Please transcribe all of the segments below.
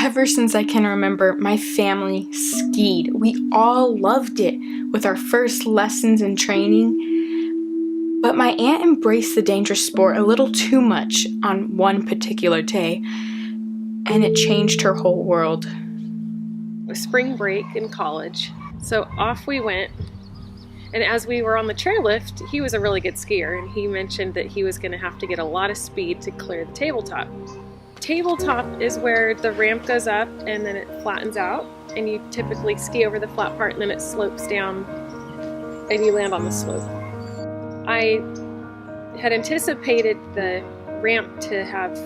Ever since I can remember, my family skied. We all loved it with our first lessons and training. But my aunt embraced the dangerous sport a little too much on one particular day, and it changed her whole world. It was spring break in college, so off we went. And as we were on the chairlift, he was a really good skier, and he mentioned that he was going to have to get a lot of speed to clear the tabletop. Tabletop is where the ramp goes up and then it flattens out, and you typically ski over the flat part and then it slopes down and you land on the slope. I had anticipated the ramp to have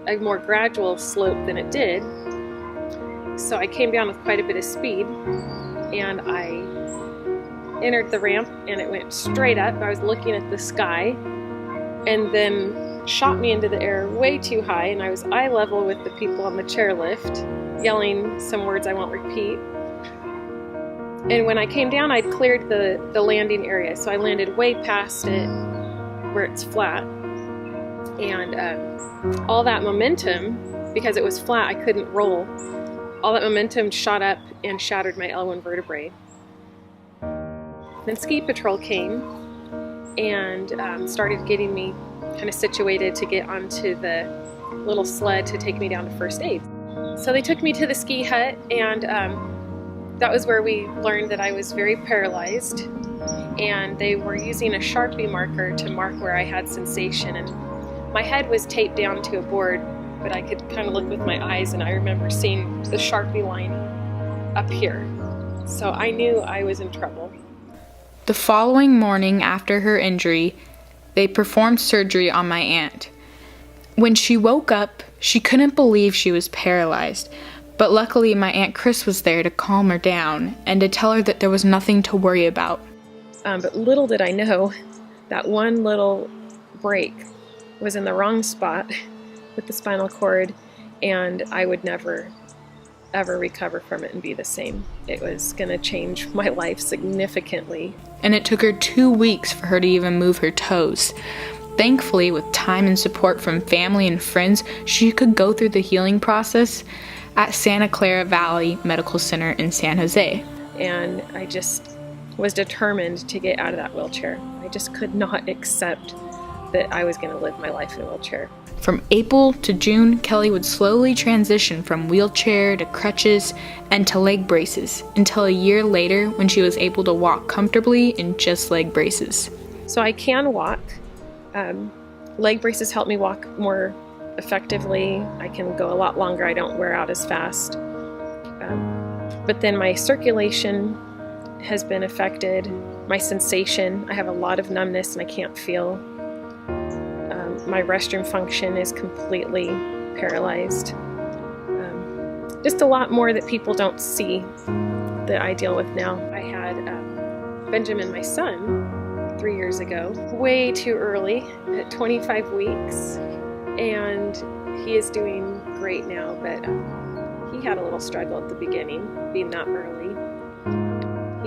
a more gradual slope than it did, so I came down with quite a bit of speed, and I entered the ramp and it went straight up. I was looking at the sky and then shot me into the air way too high, and I was eye level with the people on the chairlift, yelling some words I won't repeat. And when I came down, I'd cleared the landing area, so I landed way past it where it's flat. And all that momentum, because it was flat, I couldn't roll. All that momentum shot up and shattered my L1 vertebrae. Then ski patrol came and started getting me kind of situated to get onto the little sled to take me down to first aid. So they took me to the ski hut, and that was where we learned that I was very paralyzed, and they were using a Sharpie marker to mark where I had sensation, and my head was taped down to a board, but I could kind of look with my eyes, and I remember seeing the Sharpie line up here. So I knew I was in trouble. The following morning after her injury, they performed surgery on my aunt. When she woke up, she couldn't believe she was paralyzed, but luckily my Aunt Chris was there to calm her down and to tell her that there was nothing to worry about. But little did I know that one little break was in the wrong spot with the spinal cord, and I would never ever recover from it and be the same. It was going to change my life significantly. And it took her 2 weeks for her to even move her toes. Thankfully, with time and support from family and friends, she could go through the healing process at Santa Clara Valley Medical Center in San Jose. And I just was determined to get out of that wheelchair. I just could not accept that I was going to live my life in a wheelchair. From April to June, Kelly would slowly transition from wheelchair to crutches and to leg braces until a year later when she was able to walk comfortably in just leg braces. So I can walk. Leg braces help me walk more effectively. I can go a lot longer. I don't wear out as fast. But then my circulation has been affected. My sensation, I have a lot of numbness and I can't feel. My restroom function is completely paralyzed. Just a lot more that people don't see that I deal with now. I had Benjamin, my son, 3 years ago, way too early at 25 weeks, and he is doing great now, but he had a little struggle at the beginning, being that early.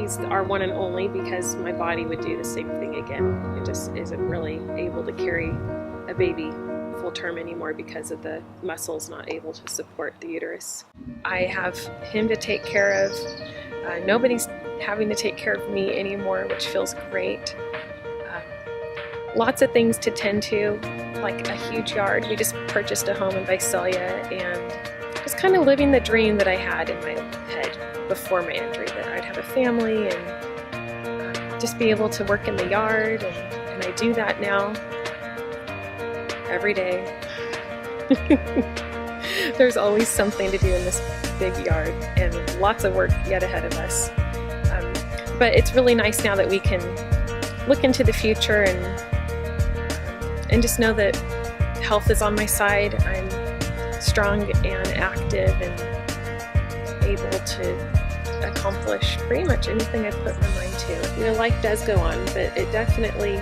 He's our one and only because my body would do the same thing again. It just isn't really able to carry a baby full term anymore because of the muscles not able to support the uterus. I have him to take care of. Nobody's having to take care of me anymore, which feels great. Lots of things to tend to, like a huge yard. We just purchased a home in Visalia, and just kind of living the dream that I had in my head before my injury, that I'd have a family and just be able to work in the yard, and I do that now. Every day. There's always something to do in this big yard, and lots of work yet ahead of us. But it's really nice now that we can look into the future and just know that health is on my side. I'm strong and active and able to accomplish pretty much anything I put my mind to. You know, life does go on, but it definitely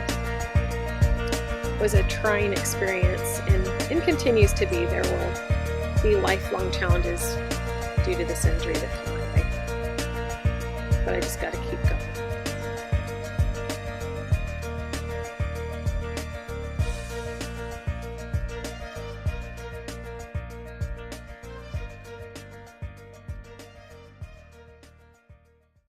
was a trying experience, and continues to be. There will be lifelong challenges due to this injury that come my way, but I just got to keep going.